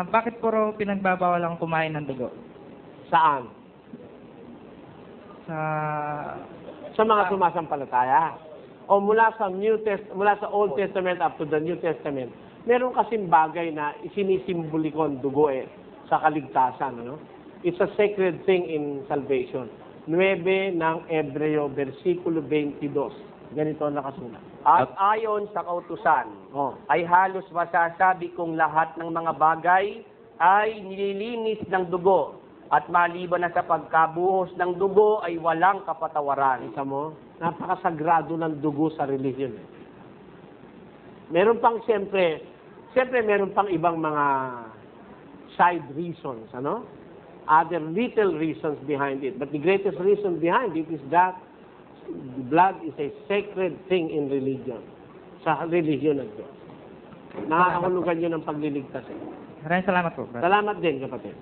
Bakit puro pinagbabawal ang kumain ng dugo? Saan? Sa... Sa mga sumasampalataya. O mula sa Old Testament up to the New Testament, meron kasing bagay na isinisimboliko ang dugo sa kaligtasan. Ano? It's a sacred thing in salvation. 9 ng Ebreo, versikulo 22. Ganito nakasulat. At ayon sa kautusan, ay halos masasabi kong lahat ng mga bagay ay nililinis ng dugo at maliban na sa pagkabuhos ng dugo ay walang kapatawaran. Isa mo, napakasagrado ng dugo sa religion. Meron pang siyempre meron pang ibang mga side reasons, ano? Other little reasons behind it. But the greatest reason behind it is that blood is a sacred thing in religion. Sa religion ng Diyos. Nakakahulugan yun ng pagliligtas. Maraming salamat po, brother. Salamat din, kapatid.